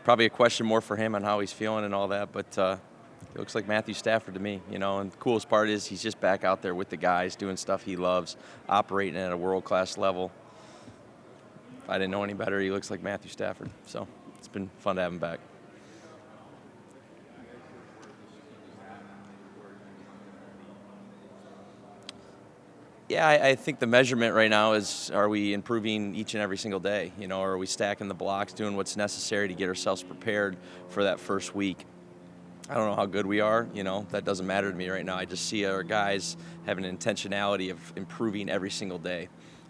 probably a question more for him on how he's feeling and all that, but it looks like Matthew Stafford to me, you know, and the coolest part is he's just back out there with the guys, doing stuff he loves, operating at a world-class level. If I didn't know any better, he looks like Matthew Stafford. So it's been fun to have him back. Yeah, I think the measurement right now is, are we improving each and every single day? You know, are we stacking the blocks, doing what's necessary to get ourselves prepared for that first week? I don't know how good we are, you know, that doesn't matter to me right now. I just see our guys having an intentionality of improving every single day.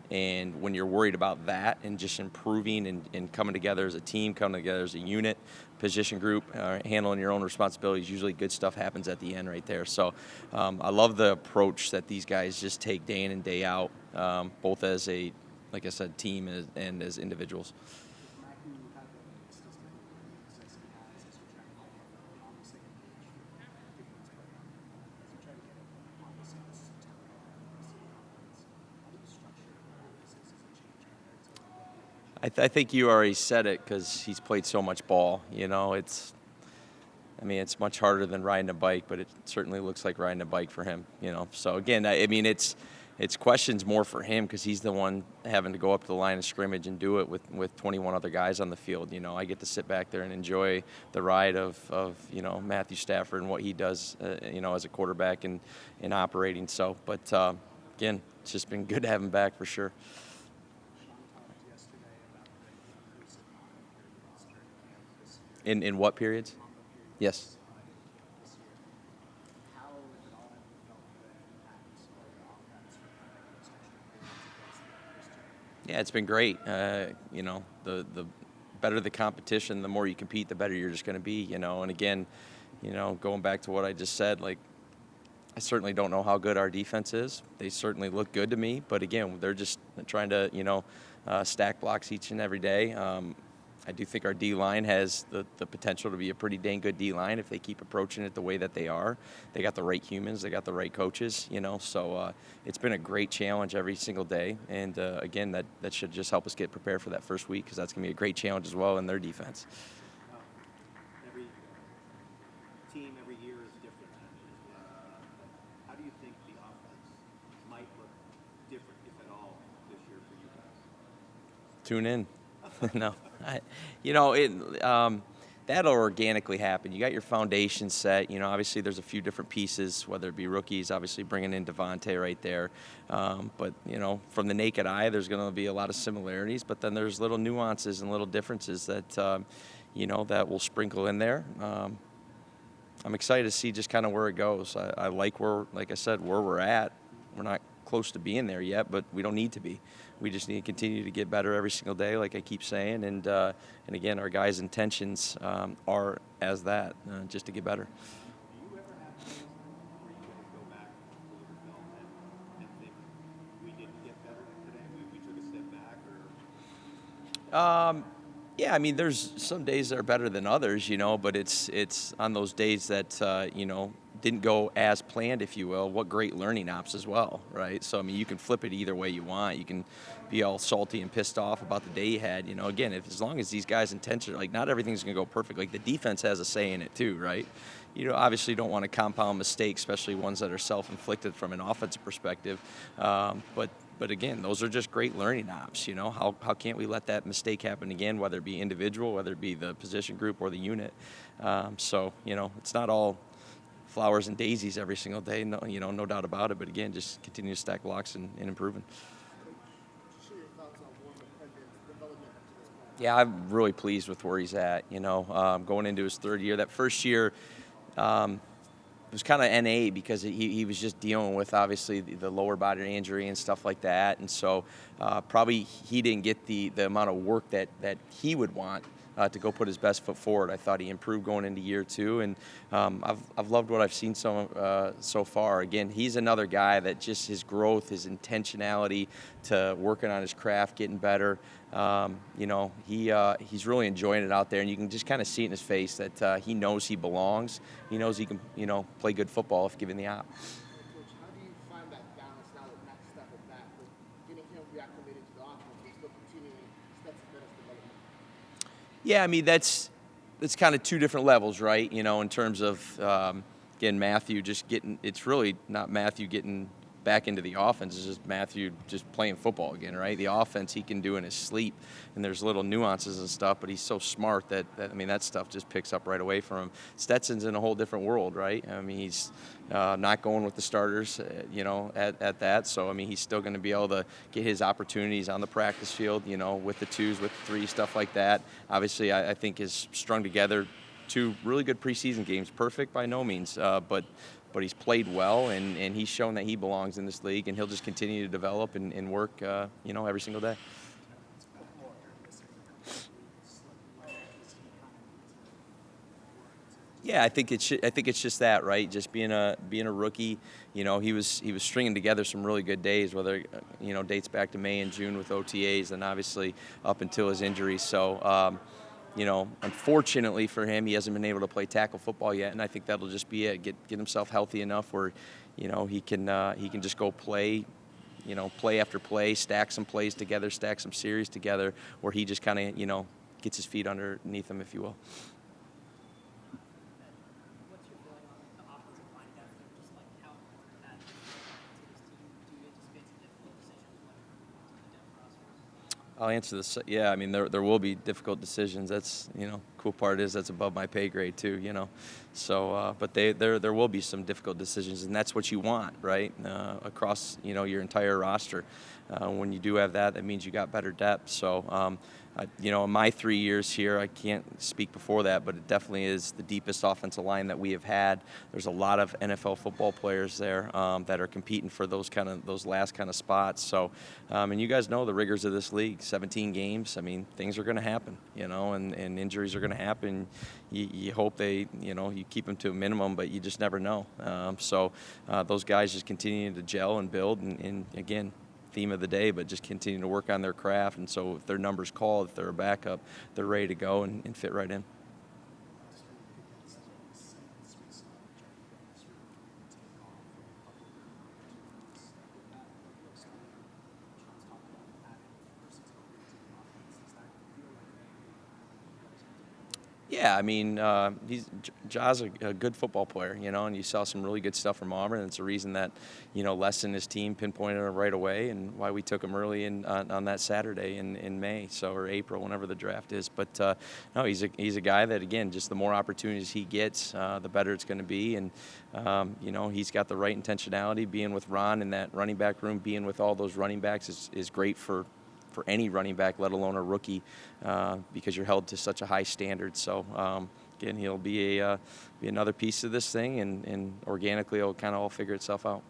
And when you're worried about that and just improving and coming together as a team, coming together as a unit, position group, handling your own responsibilities, usually good stuff happens at the end right there. So I love the approach that these guys just take day in and day out, both as a, like I said, team and as individuals. I think you already said it because he's played so much ball. You know, it's much harder than riding a bike, but it certainly looks like riding a bike for him. You know, so again, it's questions more for him because he's the one having to go up to the line of scrimmage and do it with 21 other guys on the field. You know, I get to sit back there and enjoy the ride of you know, Matthew Stafford and what he does, you know, as a quarterback and operating. So, but again, it's just been good to have him back for sure. In what periods? Yes. Yeah, it's been great. You know, the better the competition, the more you compete, the better you're just going to be. You know, and again, you know, going back to what I just said, like, I certainly don't know how good our defense is. They certainly look good to me, but again, they're just trying to, you know, stack blocks each and every day. I do think our D-line has the potential to be a pretty dang good D-line if they keep approaching it the way that they are. They got the right humans. They got the right coaches, you know. So it's been a great challenge every single day. And, again, that should just help us get prepared for that first week because that's going to be a great challenge as well in their defense. Every team, every year is different. How do you think the offense might look different, if at all, this year for you guys? Tune in. No, you know, that'll organically happen. You got your foundation set. You know, obviously there's a few different pieces, whether it be rookies, obviously bringing in Devontae right there. But, you know, from the naked eye, there's going to be a lot of similarities, but then there's little nuances and little differences that, you know, that will sprinkle in there. I'm excited to see just kind of where it goes. I like like I said, where we're at. We're not close to being there yet, but we don't need to be. We just need to continue to get better every single day, like I keep saying. And again, our guys' intentions are as that, just to get better. Do you ever have days where you guys go back to your film and think we didn't get better today? We took a step back, or? Yeah, I mean, there's some days that are better than others, you know, but it's on those days that, you know, didn't go as planned, if you will. What great learning ops as well, right? So, I mean, you can flip it either way you want. You can be all salty and pissed off about the day you had. You know, again, as long as these guys' intention, like, not everything's going to go perfect. Like, the defense has a say in it too, right? You know, obviously don't want to compound mistakes, especially ones that are self-inflicted from an offensive perspective. But again, those are just great learning ops. You know, how can't we let that mistake happen again, whether it be individual, whether it be the position group or the unit? So, you know, it's not all flowers and daisies every single day, no, you know, no doubt about it. But again, just continue to stack blocks and improving. Yeah, I'm really pleased with where he's at. You know, going into his third year. That first year, it was kind of NA because he was just dealing with, obviously, the lower body injury and stuff like that. And so probably he didn't get the amount of work that he would want to go put his best foot forward. I thought he improved going into year two, and I've loved what I've seen so far. Again, he's another guy that just his growth, his intentionality to working on his craft, getting better. You know, he's really enjoying it out there, and you can just kind of see it in his face that he knows he belongs. He knows he can, you know, play good football if given the op. Coach, how do you find that balance now with Matt Stafford back, with getting him reacclimated to the offense and still continuing Stetson Bennett's development? Yeah, I mean, that's it's kind of two different levels, right? You know, in terms of again, Matthew just getting. It's really not Matthew getting back into the offense. It's just Matthew just playing football again, right? The offense he can do in his sleep, and there's little nuances and stuff, but he's so smart that I mean, that stuff just picks up right away from him. Stetson's in a whole different world, right? I mean, he's not going with the starters, you know, at that. So, I mean, he's still going to be able to get his opportunities on the practice field, you know, with the twos, with the threes, stuff like that. Obviously, I think is strung together two really good preseason games. Perfect by no means, but he's played well, and he's shown that he belongs in this league, and he'll just continue to develop and work, you know, every single day. Yeah, I think it's just that, right? Just being a rookie, you know, he was stringing together some really good days, whether you know dates back to May and June with OTAs, and obviously up until his injury. So, you know, unfortunately for him, he hasn't been able to play tackle football yet, and I think that'll just be it. Get himself healthy enough where, you know, he can just go play, you know, play after play, stack some plays together, stack some series together, where he just kind of, you know, gets his feet underneath him, if you will. What's your feeling on the offensive line depth and just like how important that is to this team? Do you anticipate some difficult decisions when the depth roster? I'll answer this. Yeah, I mean, there will be difficult decisions. That's, you know, cool part is that's above my pay grade too, you know. So, but there will be some difficult decisions, and that's what you want, right? Across, you know, your entire roster. When you do have that, that means you got better depth. So, you know, in my 3 years here, I can't speak before that, but it definitely is the deepest offensive line that we have had. There's a lot of NFL football players there that are competing for those last kind of spots. So, and you guys know the rigors of this league. 17 games. I mean, things are going to happen, you know, and injuries are going to happen. You hope you keep them to a minimum, but you just never know. So those guys just continue to gel and build, and again, theme of the day, but just continue to work on their craft. And so if their number's called, if they're a backup, they're ready to go and fit right in. Yeah, I mean, Ja's a good football player, you know, and you saw some really good stuff from Auburn. And it's a reason that, you know, Les and his team pinpointed him right away, and why we took him early on that Saturday in May, or April, whenever the draft is. But no, he's a guy that, again, just the more opportunities he gets, the better it's going to be. And you know, he's got the right intentionality. Being with Ron in that running back room, being with all those running backs is great for any running back, let alone a rookie, because you're held to such a high standard. So again, he'll be another piece of this thing, and organically it'll kind of all figure itself out.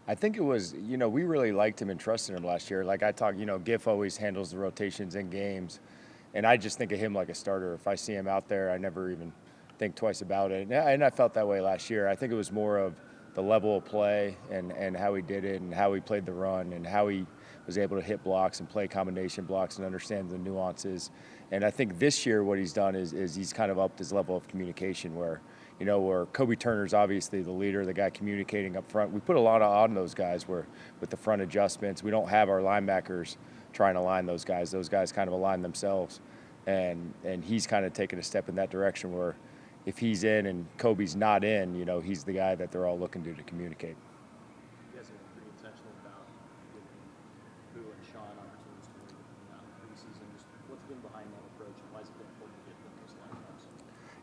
I think it was, you know, we really liked him and trusted him last year. Like I talk, you know, Giff always handles the rotations in games, and I just think of him like a starter. If I see him out there, I never even think twice about it. And I felt that way last year. I think it was more of the level of play and how he did it, and how he played the run, and how he was able to hit blocks and play combination blocks and understand the nuances. And I think this year what he's done is he's kind of upped his level of communication, where, you know, where Kobe Turner's obviously the leader, the guy communicating up front. We put a lot on those guys where with the front adjustments. We don't have our linebackers trying to line those guys. Those guys kind of align themselves. And he's kind of taken a step in that direction where if he's in and Kobe's not in, you know, he's the guy that they're all looking to communicate. You guys have been pretty intentional about giving Pooh and Shaun opportunities to win preseason. Just what's been behind that approach, and why has it been important to get them those lineups?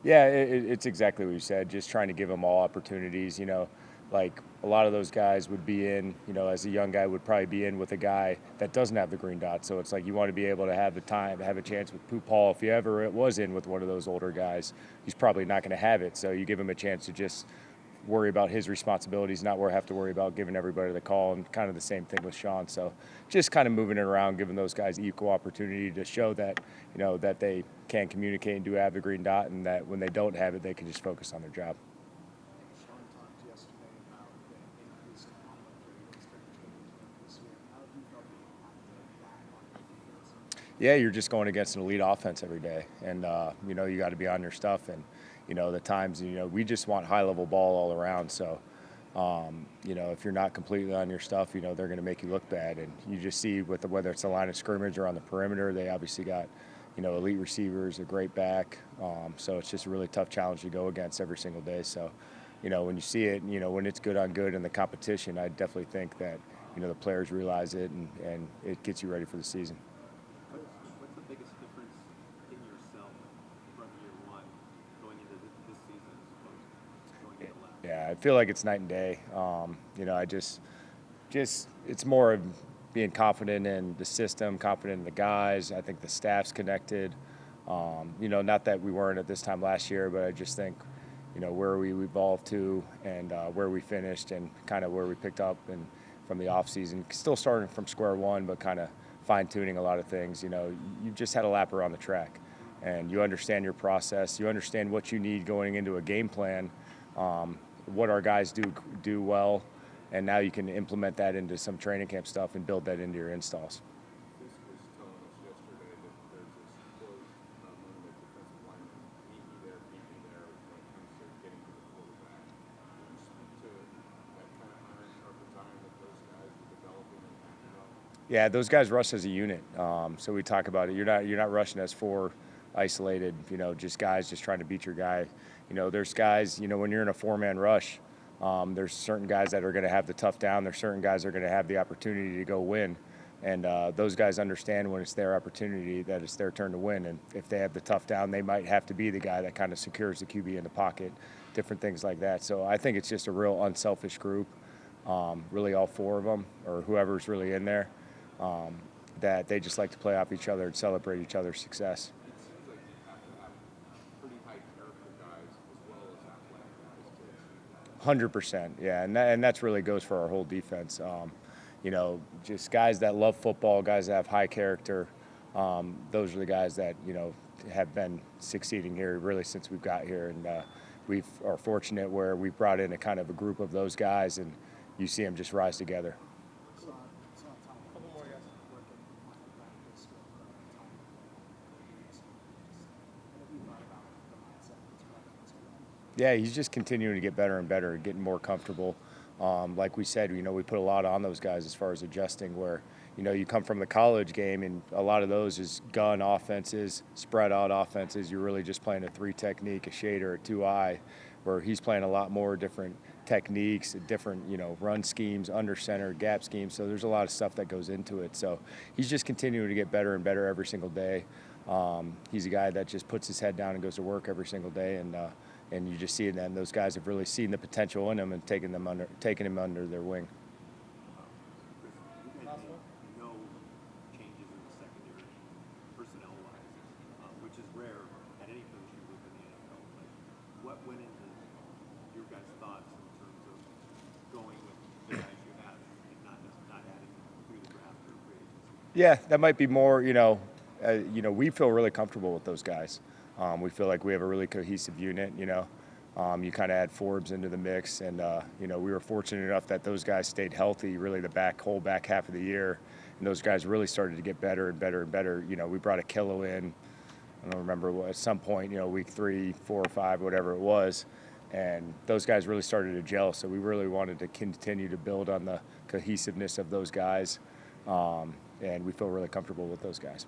Yeah, it's exactly what you said. Just trying to give them all opportunities. You know, like a lot of those guys would be in, you know, as a young guy would probably be in with a guy that doesn't have the green dot. So it's like you want to be able to have the time, have a chance with Pooh Paul. If you ever was in with one of those older guys, he's probably not going to have it. So you give him a chance to just worry about his responsibilities, not have to worry about giving everybody the call, and kind of the same thing with Shaun. So just kind of moving it around, giving those guys equal opportunity to show that, you know, that they can communicate and do have the green dot, and that when they don't have it, they can just focus on their job. Shaun talked yesterday about the increased conflict rate this year. How have you felt that on defense? Yeah, you're just going against an elite offense every day, and you know, you got to be on your stuff. And you know, the times, you know, we just want high-level ball all around. So you know, if you're not completely on your stuff, you know, they're going to make you look bad. And you just see with whether it's the line of scrimmage or on the perimeter, they obviously got, elite receivers, a great back. So it's just a really tough challenge to go against every single day. So, when you see it, when it's good on good in the competition, I definitely think that, the players realize it and it gets you ready for the season. What's the biggest difference in yourself from year one going into this season as opposed to going into last? Yeah, I feel like it's night and day. I just it's more of being confident in the system, confident in the guys. I think the staff's connected. Not that we weren't at this time last year, but I just think, where we evolved to and where we finished and kind of where we picked up and from the offseason, still starting from square one, but kind of fine-tuning a lot of things. You just had a lap around the track, and you understand your process. You understand what you need going into a game plan, what our guys do well, and now you can implement that into some training camp stuff and build that into your installs. Fiske was telling us yesterday that there's this quote one of the defensive linemen, meet me there when it comes to getting to the quarterback. Can you speak to that kind of iron sharpens iron that those guys are developing and acting up? Yeah, those guys rush as a unit. So we talk about it. You're not rushing as four isolated, just guys just trying to beat your guy. There's guys, when you're in a four-man rush, there's certain guys that are going to have the tough down. There's certain guys that are going to have the opportunity to go win. And those guys understand when it's their opportunity that it's their turn to win. And if they have the tough down, they might have to be the guy that kind of secures the QB in the pocket, different things like that. So I think it's just a real unselfish group, really all four of them or whoever's really in there, that they just like to play off each other and celebrate each other's success. It seems like you have to have pretty high character guys as well as athletic guys too. 100%, yeah, and that's really goes for our whole defense. Just guys that love football, guys that have high character. Those are the guys that have been succeeding here really since we've got here, and we are fortunate where we brought in a kind of a group of those guys, and you see them just rise together. So on top of couple more guys working on the practice with time. What have you thought about the mindset of this practice? Yeah, he's just continuing to get better and better, getting more comfortable. Like we said, we put a lot on those guys as far as adjusting where, you come from the college game and a lot of those is gun offenses, spread out offenses. You're really just playing a three technique, a shader, a 2-eye, where he's playing a lot more different techniques, different, run schemes, under center, gap schemes. So there's a lot of stuff that goes into it. So he's just continuing to get better and better every single day. He's a guy that just puts his head down and goes to work every single day, and you just see it. And those guys have really seen the potential in him and taken him under their wing. You guys made no changes in the secondary personnel-wise, which is rare at any position group in the NFL. But what went into your guys' thoughts in terms of going with the guys you have and not adding through the draft or free agency? Yeah, that might be more, we feel really comfortable with those guys. We feel like we have a really cohesive unit, You kind of add Forbes into the mix, and, we were fortunate enough that those guys stayed healthy really the whole back half of the year, and those guys really started to get better and better and better. We brought Akillo in, I don't remember, at some point, week 3, 4, or 5, whatever it was, and those guys really started to gel, so we really wanted to continue to build on the cohesiveness of those guys, and we feel really comfortable with those guys.